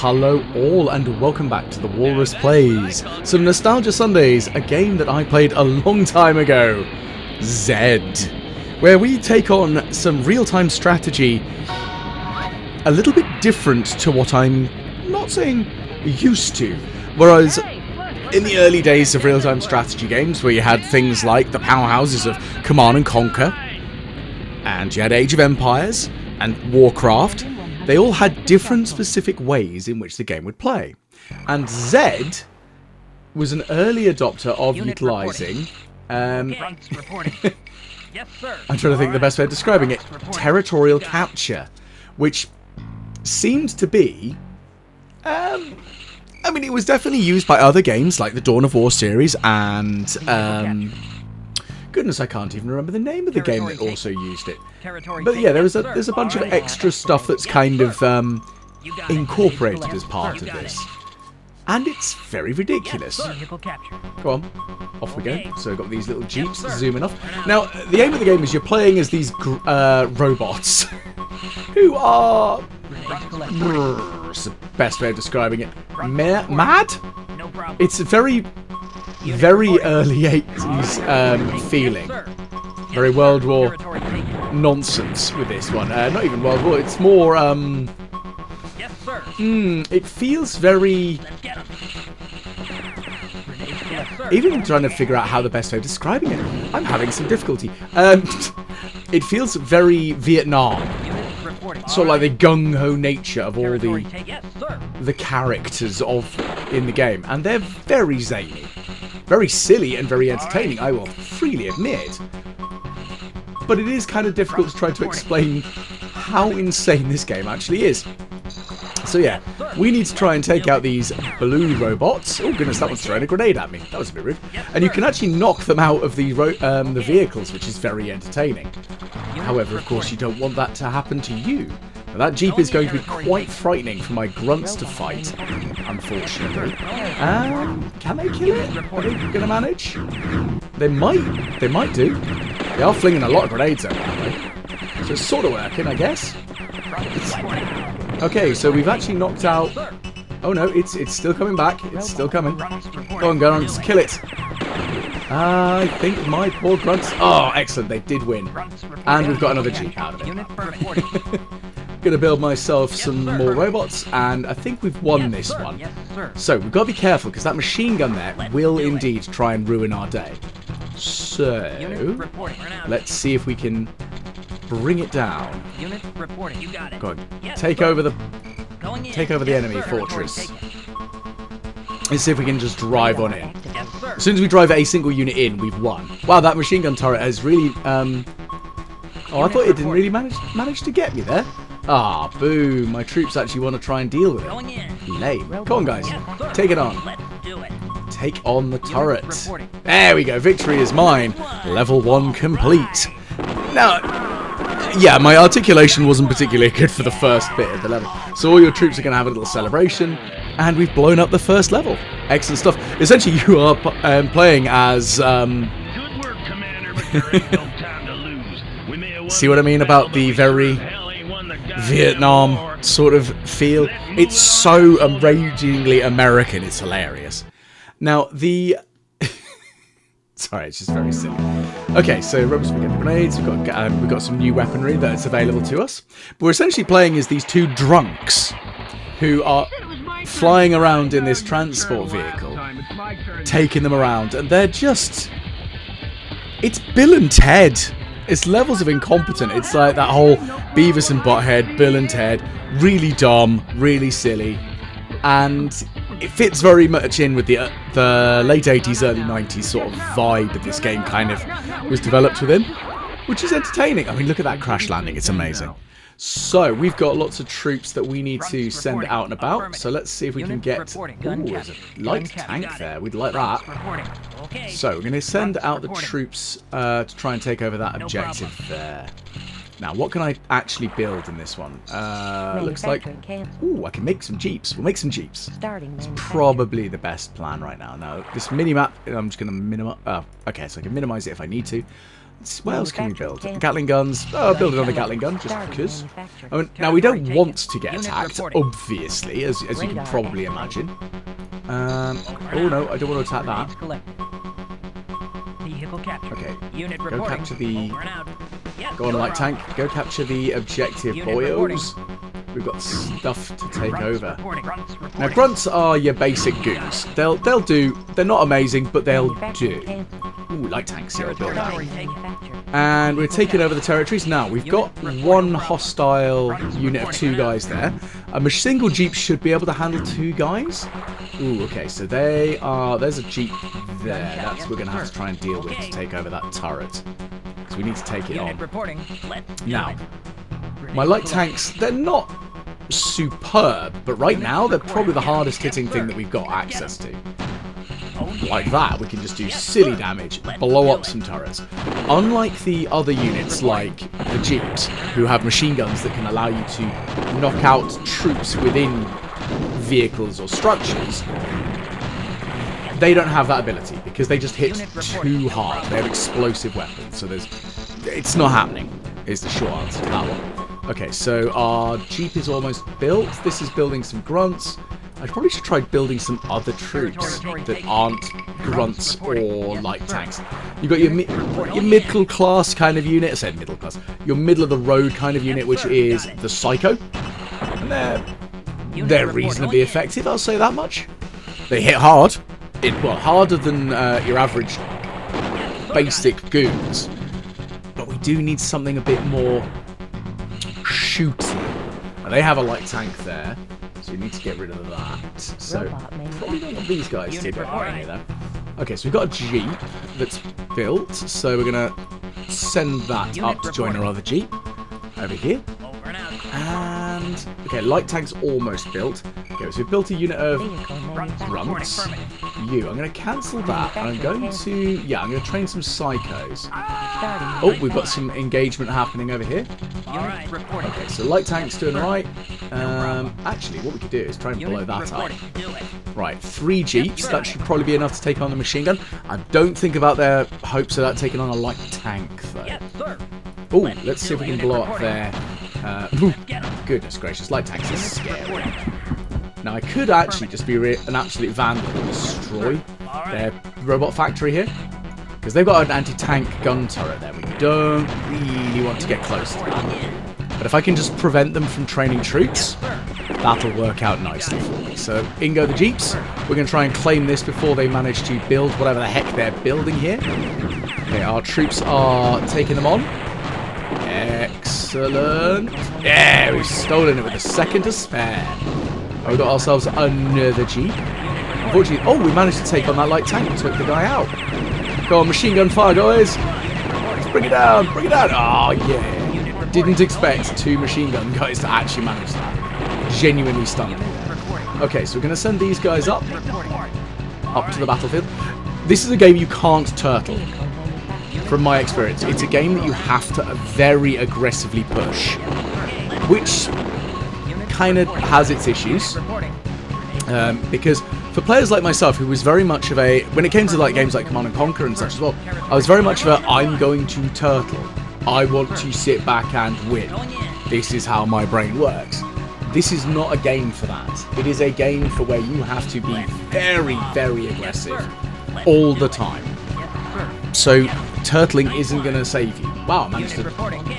Hello all and welcome back to the Walrus Plays, some Nostalgia Sundays, a game that I played a long time ago, Zed, where we take on some real-time strategy a little bit different to what I'm not saying used to, whereas in the early days of real-time strategy games where you had things like the powerhouses of Command and Conquer, and you had Age of Empires and Warcraft, they all had different specific ways in which the game would play. And Zed was an early adopter of utilising... I'm trying to think the best way of describing it. Territorial capture. Which seemed to be... I mean, it was definitely used by other games like the Dawn of War series and... goodness, I can't even remember the name of the game that also used it. But yeah, there's a bunch of extra stuff that's kind of incorporated as part of this. And it's very ridiculous. Go on, off we go. So we've got these little jeeps zooming off. Now, the aim of the game is you're playing as these robots who are... It's the best way of describing it. Mad? It's a very early 80s feeling. Very World War nonsense with this one. Not even World War, it's more, it feels very... Even trying to figure out how the best way of describing it, I'm having some difficulty. It feels very Vietnam. Sort of like the gung-ho nature of all the characters in the game. And they're very zany. Very silly and very entertaining, I will freely admit. But it is kind of difficult to try to explain how insane this game actually is. So yeah, we need to try and take out these blue robots. Oh goodness, that one's throwing a grenade at me. That was a bit rude. And you can actually knock them out of the vehicles, which is very entertaining. However, of course, you don't want that to happen to you. Now, that Jeep is going to be quite frightening for my grunts to fight, unfortunately. Can they kill it? Are they going to manage? They might do. They are flinging a lot of grenades out, aren't they? So it's sort of working, I guess. Okay, so we've actually knocked out... Oh no, it's still coming back. It's still coming. Go on, just kill it. I think my poor grunts... Oh, excellent, they did win. And we've got another Jeep out of it. Gonna build myself some more robots, and I think we've won this one. So, we've got to be careful, because that machine gun there will indeed try and ruin our day. So, let's see if we can bring it down. Go on, take over the enemy fortress. Let's see if we can just drive on in. As soon as we drive a single unit in, we've won. Wow, that machine gun turret has really... Oh, I thought it didn't really manage to get me there. Ah, boo. My troops actually want to try and deal with it. Lame. Come on, guys. Take it on. Take on the turret. There we go. Victory is mine. Level 1 complete. Now, yeah, my articulation wasn't particularly good for the first bit of the level. So all your troops are going to have a little celebration. And we've blown up the first level. Excellent stuff. Essentially, you are playing as... Good work, Commander, but there ain't no time to lose. See what I mean about the very Vietnam sort of feel? It's so ragingly American, it's hilarious. Now, the... Sorry, it's just very silly. Okay, so rubber spaghetti grenades, we've got some new weaponry that's available to us. But we're essentially playing as these two drunks who are flying around in this transport vehicle, taking them around, and they're just... It's Bill and Ted. It's levels of incompetent. It's like that whole Beavis and Butthead, Bill and Ted, really dumb, really silly, and it fits very much in with the late 80s, early 90s sort of vibe that this game kind of was developed within, which is entertaining. I mean, look at that crash landing. It's amazing. So, we've got lots of troops that we need to send out and about. So, let's see if we can get... Ooh, there's a light tank there. We'd like that. So, we're going to send out the troops to try and take over that objective there. Now, what can I actually build in this one? Looks like... Ooh, I can make some jeeps. We'll make some jeeps. It's probably the best plan right now. Now, this mini-map, I'm just going to minimize... Oh, okay, so I can minimize it if I need to. What else can we build? Gatling guns. Oh, I'll build another Gatling gun, just because. I mean, now, we don't want to get attacked, obviously, as you can probably imagine. Oh, no, I don't want to attack that. Okay, go capture the... Go on, light tank. Go capture the objective, boyos. We've got stuff to take over. Now, grunts are your basic goons. They'll do. They're not amazing, but they'll do. Ooh, light tanks here. I'll build that. And we're taking over the territories. Now, we've got one hostile unit of 2 guys there. A single jeep should be able to handle 2 guys. Ooh, okay, so they are... There's a jeep there. That's what we're going to have to try and deal with to take over that turret. Because we need to take it on. Now, my light tanks, they're not superb, but right now they're probably the hardest hitting thing that we've got access to. Like that, we can just do silly damage, blow up some turrets. Unlike the other units, like the jeeps, who have machine guns that can allow you to knock out troops within vehicles or structures, they don't have that ability because they just hit too hard. They have explosive weapons, so it's not happening, is the short answer to that one. Okay, so our jeep is almost built. This is building some grunts. I probably should try building some other troops that aren't grunts or light tanks. You've got your middle class kind of unit. I said middle class. Your middle of the road kind of unit, which is the Psycho. And they're reasonably effective, I'll say that much. They hit hard. Well, harder than your average basic goons. But we do need something a bit more shooty. Now, they have a light tank there. So we need to get rid of that. So probably don't want these guys to go right here though. Okay, so we've got a jeep that's built. So we're going to send that up to join our other jeep over here. And okay, light tank's almost built. Okay, so we've built a unit of grunts. I'm going to cancel that. And I'm going to train some psychos. Oh, we've got some engagement happening over here. Okay, so light tank's doing right. Actually, what we could do is try and blow that up. Right, 3 jeeps. That should probably be enough to take on the machine gun. I don't think about their hopes of that taking on a light tank, though. Oh, let's see if we can blow up their... goodness gracious, light tanks are scary. Now, I could actually just be an absolute vandal and destroy their robot factory here. Because they've got an anti-tank gun turret there. We don't really want to get close to that. But if I can just prevent them from training troops, that'll work out nicely for me. So, in go the jeeps. We're going to try and claim this before they manage to build whatever the heck they're building here. Okay, our troops are taking them on. Excellent. Yeah, we've stolen it with a second to spare. We've got ourselves another jeep. Unfortunately, oh, we managed to take on that light tank and took the guy out. Go on, machine gun fire, guys. Let's bring it down, bring it down. Oh, yeah. Didn't expect 2 machine gun guys to actually manage that. Genuinely stunned me there. Okay, so we're going to send these guys up to the battlefield. This is a game you can't turtle. From my experience, it's a game that you have to very aggressively push, which kind of has its issues, because for players like myself, who was very much of a, when it came to like games like Command & Conquer and such as well, I was very much of a, I'm going to turtle, I want to sit back and win, this is how my brain works. This is not a game for that. It is a game for where you have to be very, very aggressive all the time. So turtling isn't going to save you. Wow, I managed to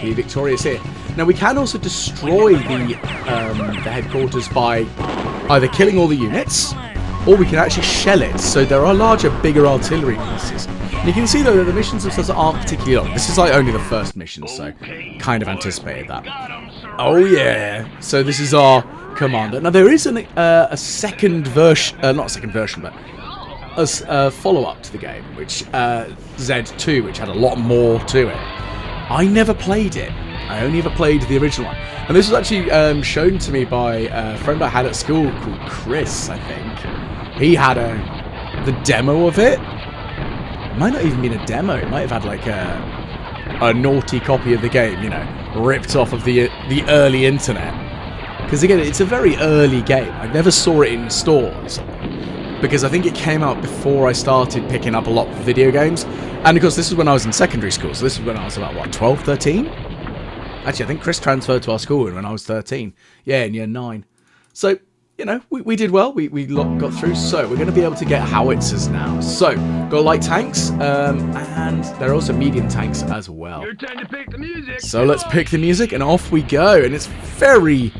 be victorious here. Now we can also destroy the headquarters by either killing all the units, or we can actually shell it. So there are larger, bigger artillery pieces. And you can see though that the missions themselves aren't particularly long. This is like only the first mission, so kind of anticipated that. Oh yeah. So this is our commander. Now there is a second version, not a second version, but a follow-up to the game, which Z2, which had a lot more to it. I never played it. I only ever played the original one. And this was actually shown to me by a friend I had at school called Chris, I think. He had the demo of it. It might not even been a demo. It might have had like a naughty copy of the game, you know, ripped off of the early internet. Because again, it's a very early game. I never saw it in stores. because I think it came out before I started picking up a lot of video games. And of course, this is when I was in secondary school, so this is when I was about, what, 12, 13? Actually, I think Chris transferred to our school when I was 13. Yeah, in year 9. So, you know, we did well. We got through. So, we're going to be able to get howitzers now. So, got light tanks, and there are also medium tanks as well. Your turn to pick the music. So, let's pick the music, and off we go. And it's very,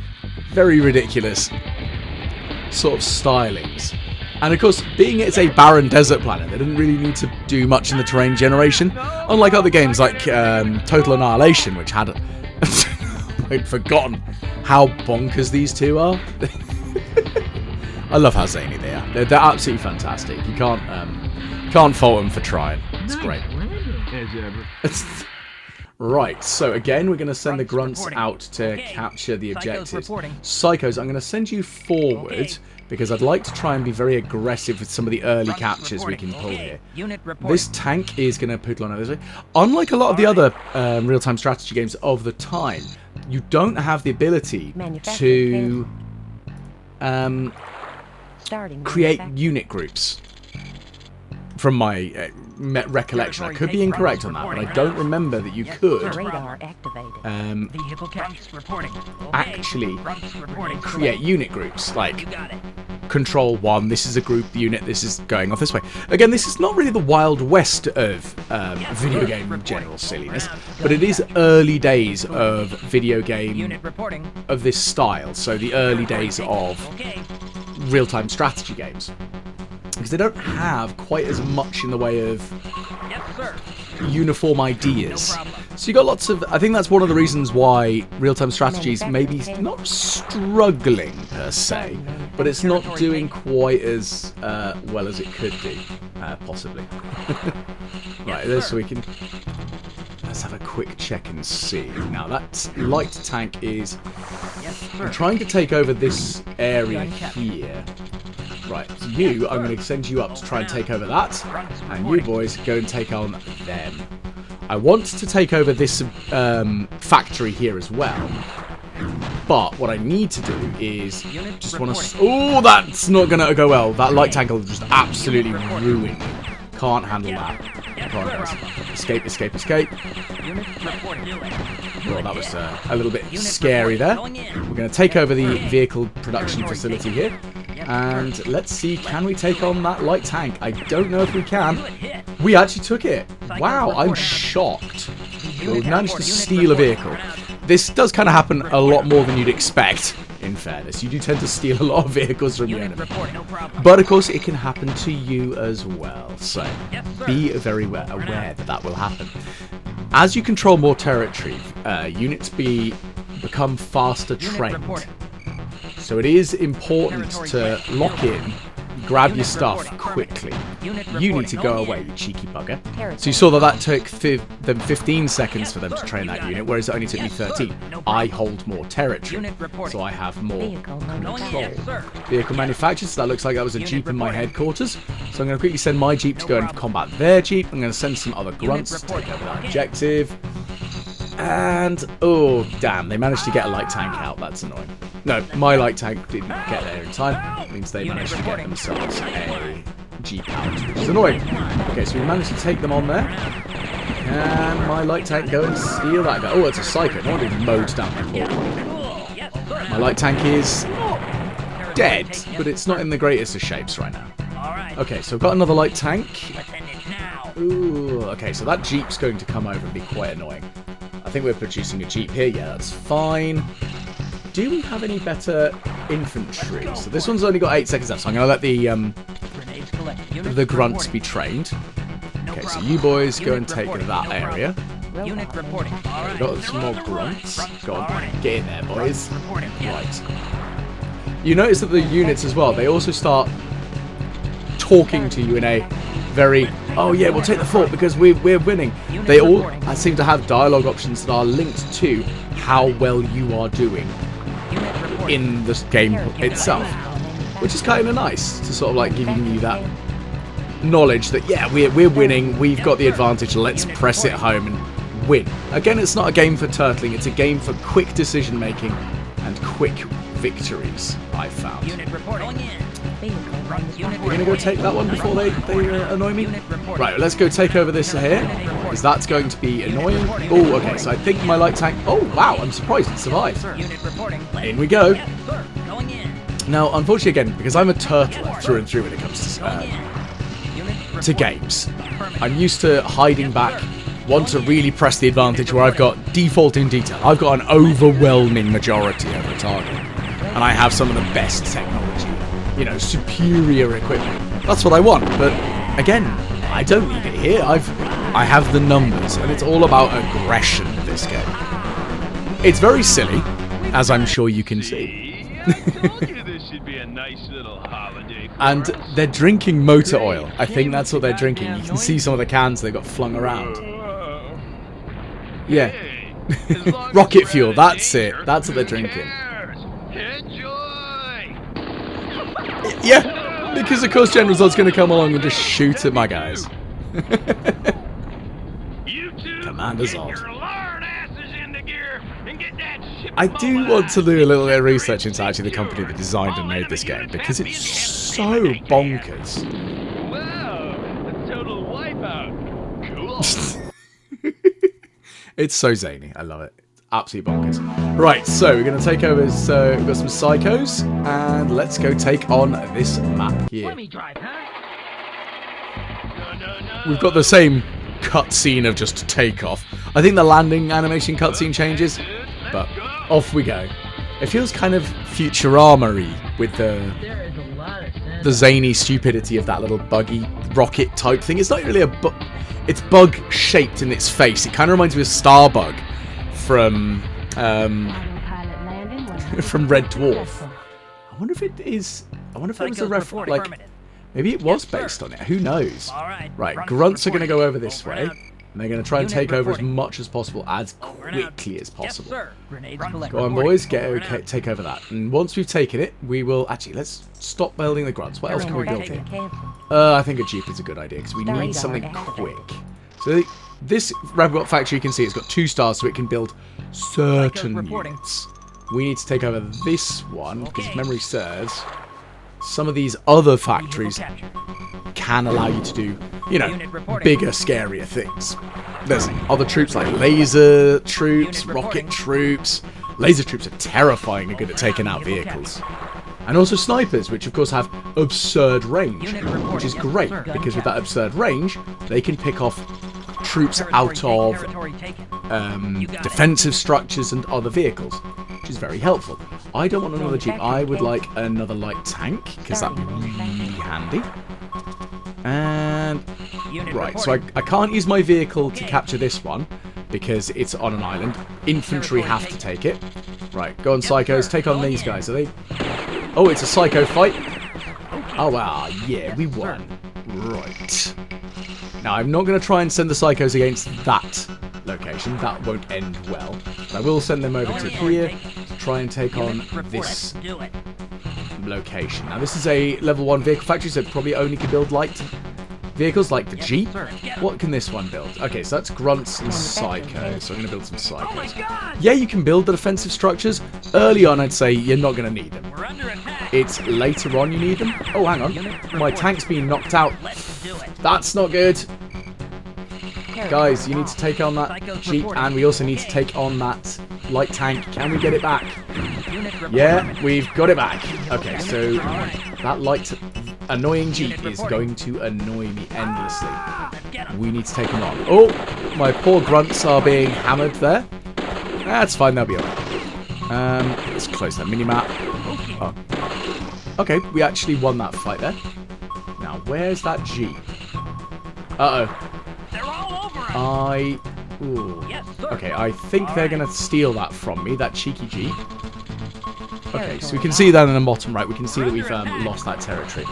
very ridiculous sort of stylings. And of course, being it's a barren desert planet, they didn't really need to do much in the terrain generation, unlike other games like Total Annihilation, which had... I'd forgotten how bonkers these two are. I love how zany they are. They're absolutely fantastic. You can't fault them for trying. It's great. Right, so again, we're going to send the grunts out to capture the objectives. Psychos, I'm going to send you forward because I'd like to try and be very aggressive with some of the early captures we can pull here. This tank is going to poodle on over this way. Unlike a lot of the other real-time strategy games of the time, you don't have the ability to create unit groups. From my recollection, I could be incorrect on that, but I don't remember that you could actually create unit groups, like Control 1, this is a group unit, this is going off this way. Again, this is not really the Wild West of video game general silliness, but it is early days of video game of this style, so the early days of real-time strategy games. Because they don't have quite as much in the way of uniform ideas. So you got lots of... I think that's one of the reasons why real-time strategies maybe not struggling per se, but it's not doing quite as well as it could do, possibly. Right, so we can... Let's have a quick check and see. Now that light tank is... I'm trying to take over this area here. Right, so you, I'm going to send you up to try and take over that, and you boys go and take on them. I want to take over this factory here as well, but what I need to do is just want to... Oh, that's not going to go well. That light tank will just absolutely ruin me. Can't handle that. Escape, escape, escape. Well, that was a little bit scary there. We're going to take over the vehicle production facility here. And let's see, can we take on that light tank? I don't know if we can. We actually took it. Wow, I'm shocked. We managed to steal a vehicle. This does kind of happen a lot more than you'd expect, in fairness. You do tend to steal a lot of vehicles from your enemy. But, of course, it can happen to you as well. So, be very aware that that will happen. As you control more territory, units become faster trained. So it is important to lock in, grab your stuff quickly. You need to go away, you cheeky bugger. So you saw that took them 15 seconds for them to train that unit, whereas it only took me 13. I hold more territory, so I have more control. Vehicle manufactured, so that looks like that was a jeep in my headquarters. So I'm going to quickly send my jeep to go and combat their jeep. I'm going to send some other grunts to take over that objective. And, oh, damn, they managed to get a light tank out. That's annoying. No, my light tank didn't get there in time. It means they managed to get themselves a jeep out, which is annoying. Okay, so we managed to take them on there. Can my light tank go and steal that guy? Oh, it's a psycho. No wonder he mowed down my port. My light tank is not dead, but it's not in the greatest of shapes right now. Okay, so I've got another light tank. Ooh, okay, so that jeep's going to come over and be quite annoying. I think we're producing a jeep here. Yeah, that's fine. Do we have any better infantry? So this one's only got 8 seconds left, so I'm going to let the grunts be trained. Okay, so you boys go and take that area. We've got some more grunts. Go on, get in there, boys. Right. You notice that the units as well, they also start talking to you in a very, oh yeah, we'll take the fort because we're winning. They all seem to have dialogue options that are linked to how well you are doing in the game itself, which is kind of nice to sort of like giving you that knowledge that yeah, we're winning, we've got the advantage, let's press it home and win. Again, it's not a game for turtling, it's a game for quick decision making and quick victories, I've found. We're going to go take that one before they annoy me. Right, let's go take over this here, because that's going to be annoying. Oh, okay, so I think my light tank... Oh, wow, I'm surprised it survived. In we go. Now, unfortunately, again, because I'm a turtle through and through when it comes to games, I'm used to hiding back, want to really press the advantage where I've got default in detail. I've got an overwhelming majority over a target, and I have some of the best technology, you know, superior equipment. That's what I want, but again, I don't need it here. I have the numbers, and it's all about aggression in this game. It's very silly, as I'm sure you can see. This should be a nice little holiday. And they're drinking motor oil. I think that's what they're drinking. You can see some of the cans they've got flung around. Yeah. Rocket fuel, that's it. That's what they're drinking. Enjoy. Yeah, because of course General Zod's going to come along and just shoot at my guys. Commander Zod. I do want to do a little bit of research into actually the company that designed and made this game, because it's so bonkers. Wow, a total wipeout. Cool. It's so zany. I love it. It's absolutely bonkers. Right, so we're going to take over. So we've got some psychos, and let's go take on this map here. Let me drive, huh? We've got the same cutscene of just takeoff. I think the landing animation cutscene changes, but off we go. It feels kind of Futurama-y with the zany stupidity of that little buggy rocket type thing. It's not really it's bug shaped in its face. It kind of reminds me of Starbug from from Red Dwarf. I wonder if it is. I wonder if it was a reference. Like, maybe it was based on it. Who knows? Right, grunts are going to go over this way. And they're going to try and take over as much as possible, as quickly as possible. Go on, boys, take over that. And once we've taken it, we will... Actually, let's stop building the grunts. What else can we build here? I think a jeep is a good idea, because we need something quick. So this robot factory, you can see, it's got 2 stars, so it can build certain units. We need to take over this one, because if memory serves, some of these other factories can allow you to do, you know, bigger, scarier things. There's other troops like laser troops, rocket troops. Laser troops are terrifying and good at taking out vehicles. And also snipers, which of course have absurd range, which is great, because with that absurd range, they can pick off troops out of defensive structures and other vehicles, which is very helpful. I don't want another jeep. I would like another light tank, because that'd be really handy. And right, so I can't use my vehicle to capture this one because it's on an island. Infantry have to take it. Right, go on, psychos, take on these guys. Are they? Oh, it's a psycho fight. Oh wow, yeah, we won. Right. Now I'm not going to try and send the psychos against that location. That won't end well. But I will send them over to here to try and take on this location. Now this is a level 1 vehicle factory, so it probably only can build light vehicles like the Jeep. What can this one build? Okay, so that's grunts and psychos, so I'm going to build some psychos. Yeah, you can build the defensive structures. Early on I'd say you're not going to need them. It's later on you need them. Oh, hang on. My tank's being knocked out. That's not good. Guys, you need to take on that Jeep, and we also need to take on that light tank. Can we get it back? Yeah, we've got it back. Okay, so that light annoying Jeep is going to annoy me endlessly. We need to take him on. Oh, my poor grunts are being hammered there. That's fine, they'll be alright. Let's close that mini-map. Oh. Okay, we actually won that fight there. Now, where's that Jeep? Uh-oh. Ooh. Okay, I think they're going to steal that from me, that cheeky Jeep. Okay, so we can see that in the bottom right. We can see that we've lost that territory.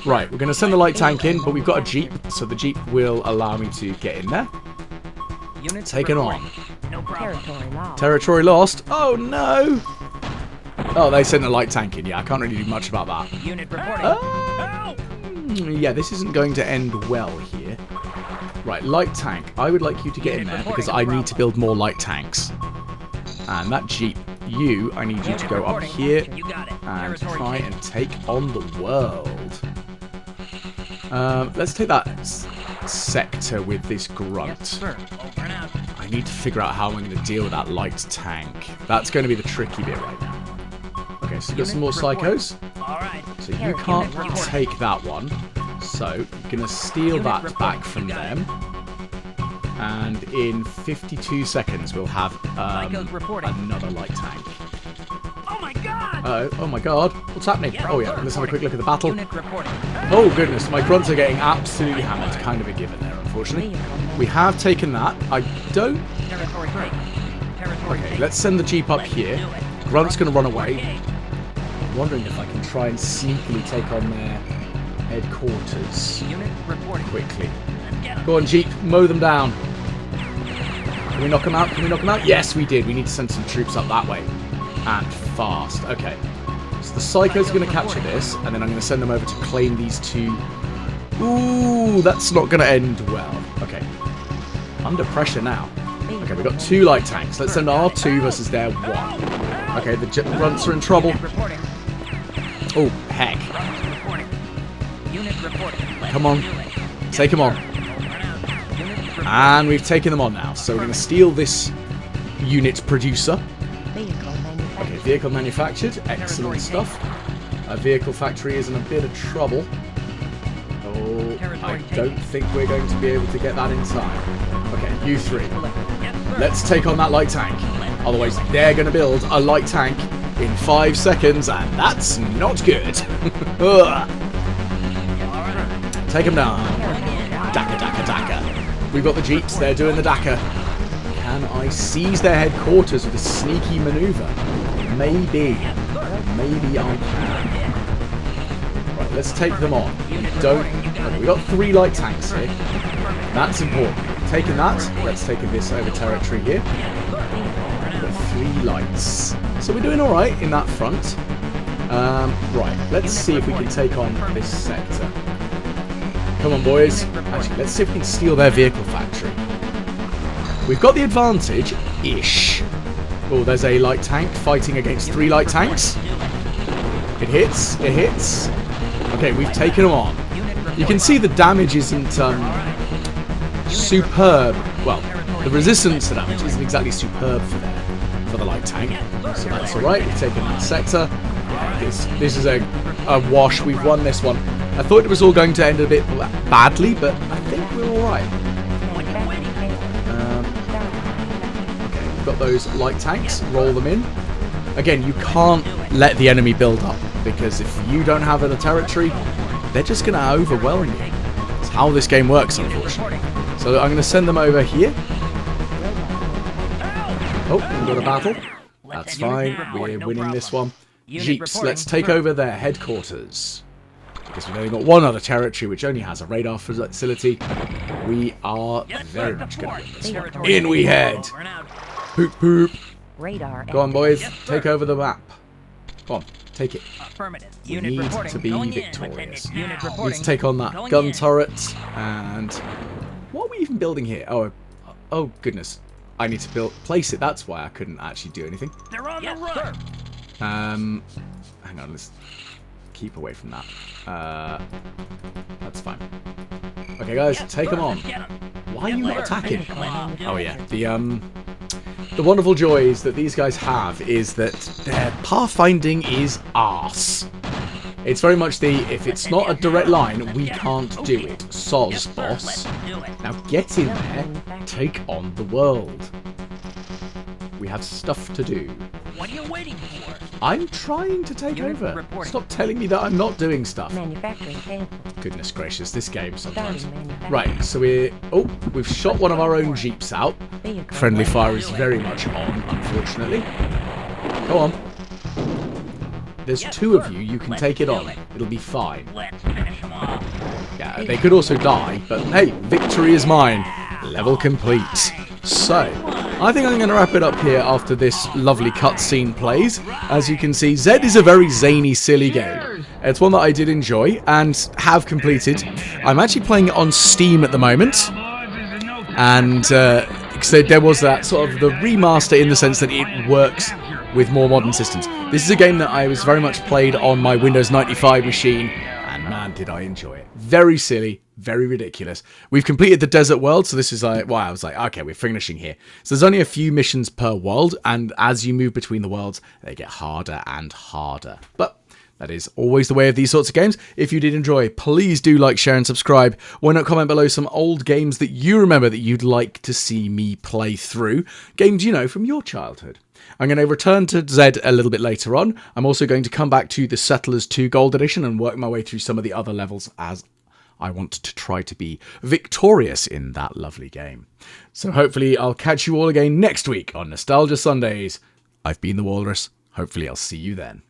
Right, we're going to send the light tank in, but we've got a Jeep, so the Jeep will allow me to get in there. Take it on. Territory lost. Oh, no! Oh, they sent the light tank in. Yeah, I can't really do much about that. Yeah, this isn't going to end well here. Right, light tank. I would like you to get in there because I need to build more light tanks. And that Jeep, you, I need you to go up here and try and take on the world. Let's take that sector with this grunt. I need to figure out how I'm going to deal with that light tank. That's going to be the tricky bit right now. Okay, so we've got some more psychos. So you can't take that one. So I'm going to steal that back from them. And in 52 seconds, we'll have another light tank. Oh my god. What's happening? Oh yeah, let's have a quick look at the battle. Oh goodness, my grunts are getting absolutely hammered. Kind of a given there, unfortunately. We have taken that. I don't... Okay, let's send the Jeep up here. Grunt's going to run away. I'm wondering if I can try and sneakily take on their headquarters quickly. Go on, Jeep, mow them down. Can we knock them out? Can we knock them out? Yes, we did. We need to send some troops up that way. And fast. Okay. So the Psychos are going to capture this, and then I'm going to send them over to claim these two. Ooh, that's not going to end well. Okay. Under pressure now. Okay, we've got 2 light tanks. Let's send our 2 versus their 1. Okay, the grunts are in trouble. Oh, heck. Come on. Take them on. And we've taken them on now. So we're going to steal this unit producer. Okay, vehicle manufactured. Excellent stuff. Our vehicle factory is in a bit of trouble. Oh, I don't think we're going to be able to get that in time. Okay, you 3. Let's take on that light tank. Otherwise, they're going to build a light tank in 5 seconds, and that's not good. Take them down. Dakka, dakka, dakka. We've got the Jeeps. They're doing the dakka. Can I seize their headquarters with a sneaky maneuver? Maybe. Maybe I can. Right, let's take them on. Don't... Okay, we've got 3 light tanks here. That's important. Taking that. Let's take this over territory here. We've got 3 lights. So we're doing alright in that front. Right, let's see if we can take on this sector. Come on, boys. Actually, let's see if we can steal their vehicle factory. We've got the advantage-ish. Oh, there's a light tank fighting against 3 light tanks. It hits. It hits. Okay, we've taken them on. You can see the damage isn't superb. Well, the resistance to damage isn't exactly superb for the light tank. So that's alright. We've taken that sector. This is a wash. We've won this one. I thought it was all going to end a bit badly, but I think we're alright. Okay, we've got those light tanks. Roll them in. Again, you can't let the enemy build up, because if you don't have a territory, they're just going to overwhelm you. That's how this game works, unfortunately. So I'm going to send them over here. Oh, we've got a battle. That's fine. We're winning this one. Jeeps, let's take over their headquarters. Because we've only got one other territory which only has a radar facility. We are very much going to win this one. In we head. Poop poop. Go on, boys. Take over the map. Come on, take it. We need to be victorious. We need to take on that gun turret. And what are we even building here? Oh goodness. I need to place it. That's why I couldn't actually do anything. They're on the run. Hang on, let's keep away from that. That's fine. Okay, guys, take them on. Why are you not attacking? Oh yeah, the wonderful joys that these guys have is that their pathfinding is arse. It's very much the, if it's not a direct line, we can't do it. Soz, boss. Now get in there, take on the world. We have stuff to do. What are you waiting for? I'm trying to take over. Stop telling me that I'm not doing stuff. Goodness gracious, this game sometimes. Right, so we've shot one of our own Jeeps out. Friendly fire is very much on, unfortunately. Go on. There's 2 of you can take it on. It'll be fine. Yeah, they could also die, but hey, victory is mine. Level complete. So, I think I'm going to wrap it up here after this lovely cutscene plays. As you can see, Zed is a very zany, silly game. It's one that I did enjoy and have completed. I'm actually playing it on Steam at the moment. And so there was that sort of the remaster in the sense that it works with more modern systems. This is a game that I was very much played on my Windows 95 machine, and man, did I enjoy it. Very silly, very ridiculous. We've completed the desert world, so this is like, well, I was like, okay, we're finishing here. So there's only a few missions per world, and as you move between the worlds, they get harder and harder. But that is always the way of these sorts of games. If you did enjoy, please do like, share, and subscribe. Why not comment below some old games that you remember that you'd like to see me play through? Games you know from your childhood. I'm going to return to Z a little bit later on. I'm also going to come back to the Settlers 2 Gold Edition and work my way through some of the other levels as I want to try to be victorious in that lovely game. So hopefully I'll catch you all again next week on Nostalgia Sundays. I've been the Walrus. Hopefully I'll see you then.